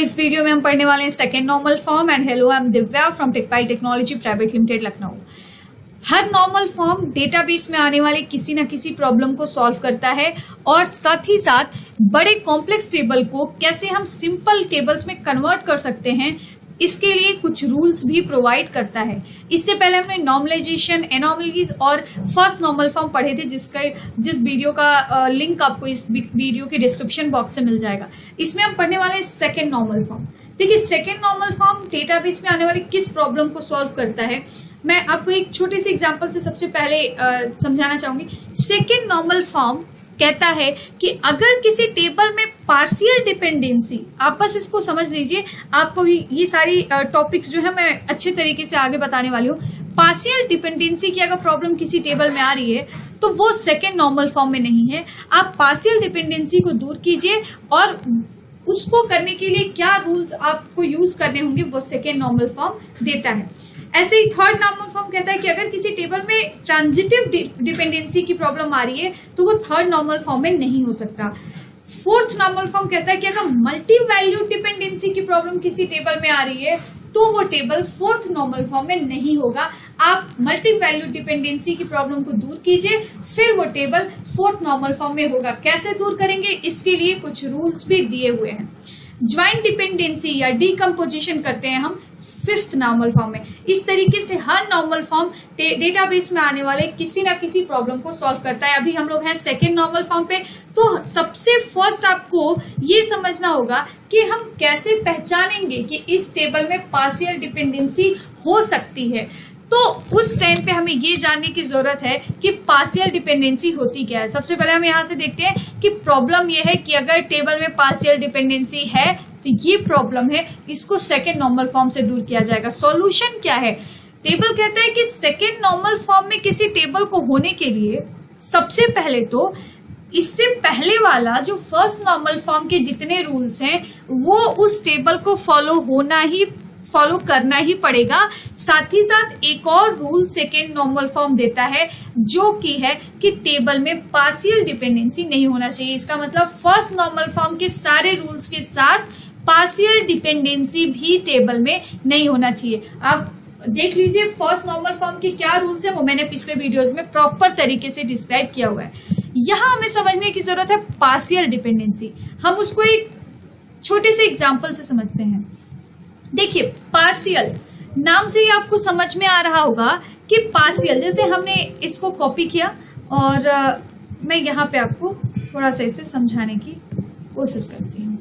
इस वीडियो में हम पढ़ने वाले हैं second normal form. And hello, I am Divya from Techpai technology private limited Lucknow. हर नॉर्मल फॉर्म डेटाबेस में आने वाले किसी न किसी प्रॉब्लम को सॉल्व करता है और साथ ही साथ बड़े कॉम्प्लेक्स टेबल को कैसे हम सिंपल टेबल्स में कन्वर्ट कर सकते हैं, इसके लिए कुछ रूल्स भी प्रोवाइड करता है। इससे पहले हमने नॉर्मलाइजेशन, एनॉमलीज और फर्स्ट नॉर्मल फॉर्म पढ़े थे, जिस वीडियो का लिंक आपको इस वीडियो के डिस्क्रिप्शन बॉक्स से मिल जाएगा। इसमें हम पढ़ने वाले हैं सेकेंड नॉर्मल फॉर्म। देखिए, सेकेंड नॉर्मल फॉर्म डेटाबेस में आने वाले किस प्रॉब्लम को सॉल्व करता है, मैं आपको एक छोटे से एग्जांपल से सबसे पहले समझाना चाहूंगी। सेकेंड नॉर्मल फॉर्म कहता है कि अगर किसी टेबल में पार्शियल डिपेंडेंसी, आप बस इसको समझ लीजिए, आपको भी ये सारी टॉपिक्स जो है मैं अच्छे तरीके से आगे बताने वाली हूँ। पार्शियल डिपेंडेंसी की अगर प्रॉब्लम किसी टेबल में आ रही है तो वो सेकेंड नॉर्मल फॉर्म में नहीं है। आप पार्शियल डिपेंडेंसी को दूर कीजिए और उसको करने के लिए क्या रूल्स आपको यूज करने होंगे वो सेकेंड नॉर्मल फॉर्म देता है। ऐसे ही थर्ड नॉर्मल फॉर्म कहता है कि अगर किसी टेबल में ट्रांजिटिव डिपेंडेंसी की प्रॉब्लम आ रही है तो वो थर्ड नॉर्मल फॉर्म में नहीं हो सकता। फोर्थ नॉर्मल फॉर्म कहता है कि अगर मल्टी वैल्यू डिपेंडेंसी की प्रॉब्लम किसी टेबल में आ रही है तो वो टेबल फोर्थ नॉर्मल फॉर्म में नहीं होगा। आप मल्टी वैल्यू डिपेंडेंसी की प्रॉब्लम को दूर कीजिए, फिर वो टेबल फोर्थ नॉर्मल फॉर्म में होगा। कैसे दूर करेंगे, इसके लिए कुछ रूल्स भी दिए हुए हैं। ज्वाइंट डिपेंडेंसी या डीकम्पोजिशन करते हैं हम फिफ्थ नॉर्मल फॉर्म में। इस तरीके से हर नॉर्मल फॉर्म डेटाबेस में आने वाले किसी ना किसी प्रॉब्लम को सॉल्व करता है। अभी हम लोग हैं सेकेंड नॉर्मल फॉर्म पे, तो सबसे फर्स्ट आपको ये समझना होगा कि हम कैसे पहचानेंगे कि इस टेबल में पार्शियल डिपेंडेंसी हो सकती है। तो उस टाइम पे हमें ये जानने की जरूरत है कि पार्शियल डिपेंडेंसी होती क्या है। सबसे पहले हम यहाँ से देखते हैं कि प्रॉब्लम ये है कि अगर टेबल में पार्शियल डिपेंडेंसी है तो ये प्रॉब्लम है, इसको सेकेंड नॉर्मल फॉर्म से दूर किया जाएगा। सॉल्यूशन क्या है? टेबल कहता है कि सेकेंड नॉर्मल फॉर्म में किसी टेबल को होने के लिए सबसे पहले तो इससे पहले वाला जो फर्स्ट नॉर्मल फॉर्म के जितने रूल्स हैं वो उस टेबल को फॉलो करना ही पड़ेगा। साथ ही साथ एक और रूल सेकेंड नॉर्मल फॉर्म देता है जो कि है कि टेबल में पार्शियल डिपेंडेंसी नहीं होना चाहिए। इसका मतलब फर्स्ट नॉर्मल फॉर्म के सारे रूल्स के साथ पार्शियल डिपेंडेंसी भी टेबल में नहीं होना चाहिए। आप देख लीजिए फर्स्ट नॉर्मल फॉर्म के क्या रूल्स हैं, वो मैंने पिछले वीडियोस में प्रॉपर तरीके से डिस्क्राइब किया हुआ है। यहाँ हमें समझने की जरूरत है पार्शियल डिपेंडेंसी। हम उसको एक छोटे से एग्जाम्पल से समझते हैं। देखिए, पार्शियल नाम से ही आपको समझ में आ रहा होगा कि पार्शियल, जैसे हमने इसको कॉपी किया और मैं यहाँ पे आपको थोड़ा सा इसे समझाने की कोशिश करती हूँ।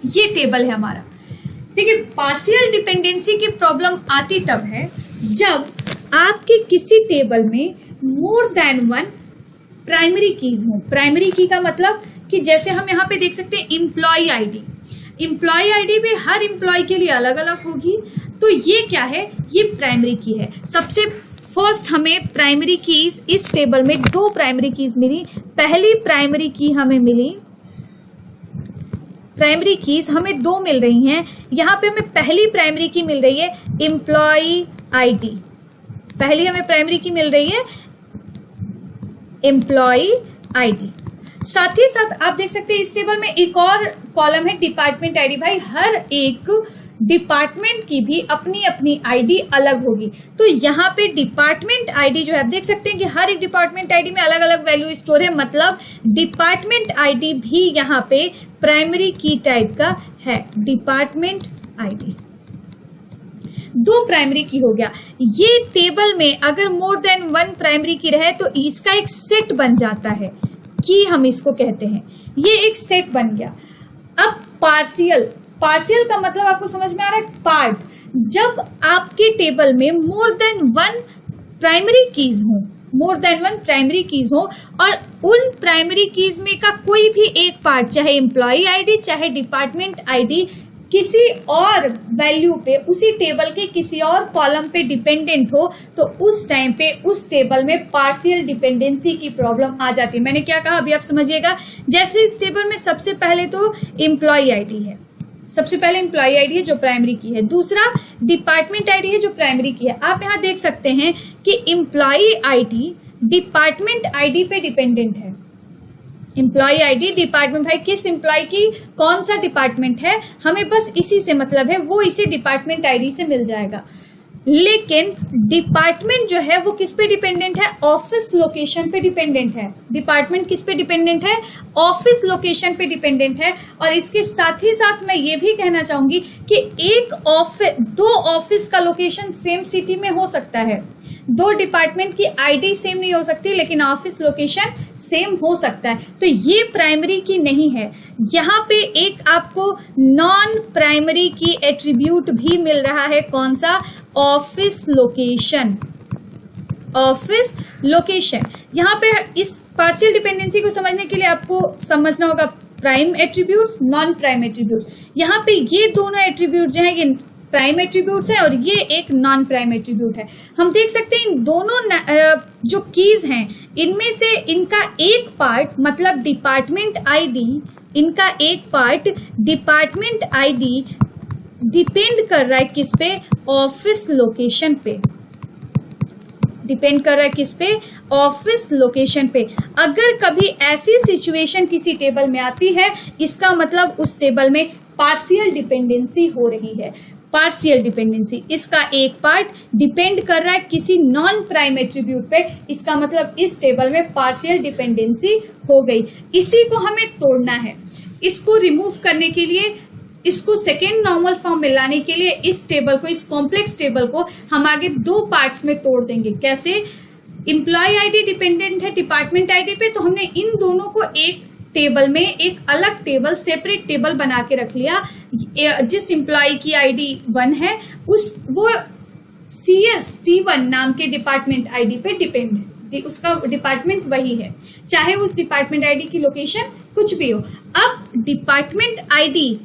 ये टेबल है हमारा। देखिए, पार्शियल डिपेंडेंसी की प्रॉब्लम आती तब है जब आपके किसी टेबल में more than one primary keys हो। प्राइमरी की का मतलब कि जैसे हम यहाँ पे देख सकते हैं एम्प्लॉय आईडी। एम्प्लॉय आईडी भी हर एम्प्लॉय के लिए अलग अलग होगी। तो ये क्या है? ये प्राइमरी की है। सबसे फर्स्ट हमें प्राइमरी कीज, इस टेबल में दो प्राइमरी कीज मिली। पहली प्राइमरी की हमें मिली, प्राइमरी कीज हमें दो मिल रही हैं। यहाँ पे हमें पहली प्राइमरी की मिल रही है एम्प्लॉय आईडी। पहली हमें प्राइमरी की मिल रही है एम्प्लॉय आईडी। साथ ही साथ आप देख सकते हैं इस टेबल में एक और कॉलम है डिपार्टमेंट आईडी। भाई, हर एक डिपार्टमेंट की भी अपनी अपनी आईडी अलग होगी। तो यहाँ पे डिपार्टमेंट आईडी जो है, आप देख सकते हैं कि हर एक डिपार्टमेंट आईडी में अलग अलग वैल्यू स्टोर है। मतलब डिपार्टमेंट आईडी भी यहाँ पे प्राइमरी की टाइप का है। डिपार्टमेंट आईडी दो प्राइमरी की हो गया। ये टेबल में अगर मोर देन वन प्राइमरी की रहे तो इसका एक सेट बन जाता है, कि हम इसको कहते हैं। ये एक सेट बन गया। अब पार्शियल का मतलब आपको समझ में आ रहा है? पार्ट। जब आपके टेबल में more than one primary keys हो और उन प्राइमरी कीज में का कोई भी एक पार्ट, चाहे एम्प्लॉय आईडी चाहे डिपार्टमेंट आईडी, किसी और वैल्यू पे, उसी टेबल के किसी और कॉलम पे डिपेंडेंट हो, तो उस टाइम पे उस टेबल में पार्शियल डिपेंडेंसी की प्रॉब्लम आ जाती है। मैंने क्या कहा अभी आप समझिएगा। जैसे इस टेबल में सबसे पहले तो एम्प्लॉय आईडी है, सबसे पहले एम्प्लॉय आईडी है जो प्राइमरी की है, दूसरा डिपार्टमेंट आईडी है जो प्राइमरी की है। आप यहाँ देख सकते हैं कि एम्प्लॉय आईडी डिपार्टमेंट आईडी पे डिपेंडेंट है। एम्प्लॉय आईडी डिपार्टमेंट, भाई किस एम्प्लॉय की कौन सा डिपार्टमेंट है हमें बस इसी से मतलब है, वो इसे डिपार्टमेंट आईडी से मिल जाएगा। लेकिन डिपार्टमेंट जो है वो किस पे डिपेंडेंट है, ऑफिस लोकेशन पे डिपेंडेंट है। डिपार्टमेंट किस पे डिपेंडेंट है, ऑफिस लोकेशन पे डिपेंडेंट है। और इसके साथ ही साथ मैं ये भी कहना चाहूंगी कि दो ऑफिस का लोकेशन सेम सिटी में हो सकता है, दो डिपार्टमेंट की आईडी सेम नहीं हो सकती लेकिन ऑफिस लोकेशन सेम हो सकता है, तो ये प्राइमरी की नहीं है। यहाँ पे एक आपको नॉन प्राइमरी की एट्रीब्यूट भी मिल रहा है, कौन सा, ऑफिस लोकेशन। ऑफिस लोकेशन, यहाँ पे इस पार्शियल डिपेंडेंसी को समझने के लिए आपको समझना होगा prime attributes, non prime attributes. यहाँ पे ये दोनों एट्रीब्यूट जो है ये प्राइम एट्रीब्यूट्स है और ये एक नॉन प्राइम एट्रीब्यूट है। हम देख सकते हैं इन दोनों जो कीज हैं इनमें से इनका एक पार्ट मतलब डिपार्टमेंट आईडी, इनका एक पार्ट डिपार्टमेंट आईडी डिपेंड कर रहा है किस पे, ऑफिस लोकेशन पे। डिपेंड कर रहा है किस पे, ऑफिस लोकेशन पे। अगर कभी ऐसी सिचुएशन किसी टेबल में आती है इसका मतलब उस टेबल में पार्शियल डिपेंडेंसी हो रही है। पार्शियल डिपेंडेंसी, इसका एक पार्ट डिपेंड कर रहा है किसी नॉन प्राइम एट्रीब्यूट पे, इसका मतलब इस टेबल में पार्शियल डिपेंडेंसी हो गई। इसी को हमें तोड़ना है। इसको रिमूव करने के लिए, इसको सेकेंड नॉर्मल फॉर्म में लाने के लिए इस टेबल को, इस कॉम्प्लेक्स टेबल को हम आगे दो पार्ट्स में तोड़ देंगे। कैसे, एम्प्लॉय आईडी डिपेंडेंट है डिपार्टमेंट आईडी पे, तो हमने इन दोनों को एक टेबल में, एक अलग टेबल, सेपरेट टेबल बना के रख लिया। जिस एम्प्लॉय की आईडी 1 है वो CS-T1 नाम के डिपार्टमेंट आईडी पे डिपेंड है, उसका डिपार्टमेंट वही है, चाहे उस डिपार्टमेंट आईडी की लोकेशन कुछ भी हो। अब डिपार्टमेंट आईडी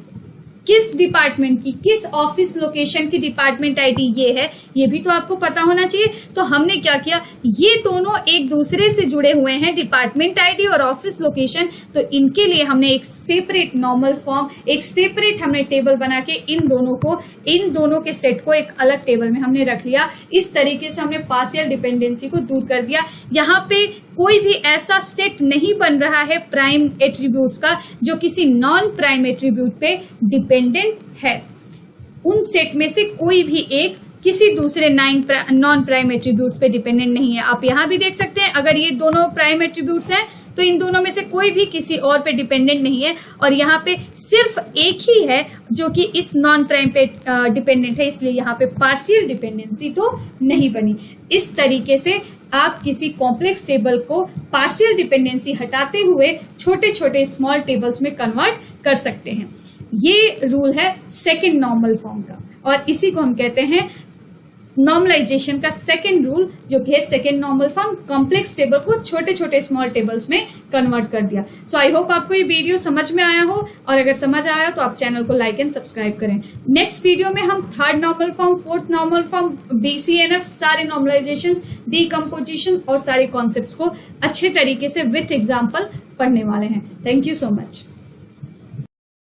किस डिपार्टमेंट की, किस ऑफिस लोकेशन की डिपार्टमेंट आईडी ये है, ये भी तो आपको पता होना चाहिए। तो हमने क्या किया, ये दोनों एक दूसरे से जुड़े हुए हैं, डिपार्टमेंट आईडी और ऑफिस लोकेशन, तो इनके लिए हमने एक सेपरेट नॉर्मल फॉर्म, एक सेपरेट हमने टेबल बना के इन दोनों के सेट को एक अलग टेबल में हमने रख लिया। इस तरीके से हमने पार्शियल डिपेंडेंसी को दूर कर दिया। यहाँ पे कोई भी ऐसा सेट नहीं बन रहा है प्राइम एट्रीब्यूट्स का जो किसी नॉन प्राइम एट्रीब्यूट पे डिपेंडेंट है। उन सेट में से कोई भी एक किसी दूसरे नॉन प्राइम एट्रीब्यूट्स पे डिपेंडेंट नहीं है। आप यहाँ भी देख सकते हैं, अगर ये दोनों प्राइम एट्रीब्यूट्स हैं तो इन दोनों में से कोई भी किसी और पे डिपेंडेंट नहीं है, और यहाँ पे सिर्फ एक ही है जो कि इस नॉन प्राइम पे डिपेंडेंट है, इसलिए यहाँ पे पार्शियल डिपेंडेंसी तो नहीं बनी। इस तरीके से आप किसी कॉम्प्लेक्स टेबल को पार्शियल डिपेंडेंसी हटाते हुए छोटे छोटे स्मॉल टेबल्स में कन्वर्ट कर सकते हैं। ये रूल है सेकेंड नॉर्मल फॉर्म का, और इसी को हम कहते हैं नॉर्मलाइजेशन का सेकेंड रूल, जो कि है second normal form. Complex table को छोटे छोटे स्मॉल टेबल्स में कन्वर्ट कर दिया। सो आई होप आपको ये वीडियो समझ में आया हो, और अगर समझ आया तो आप चैनल को लाइक एंड सब्सक्राइब करें। नेक्स्ट वीडियो में हम third normal form, fourth normal form, BCNF, सारे नॉर्मलाइजेशन, डीकम्पोजिशन और सारे कॉन्सेप्ट्स को अच्छे तरीके से विथ एग्जाम्पल पढ़ने वाले हैं। Thank you so much.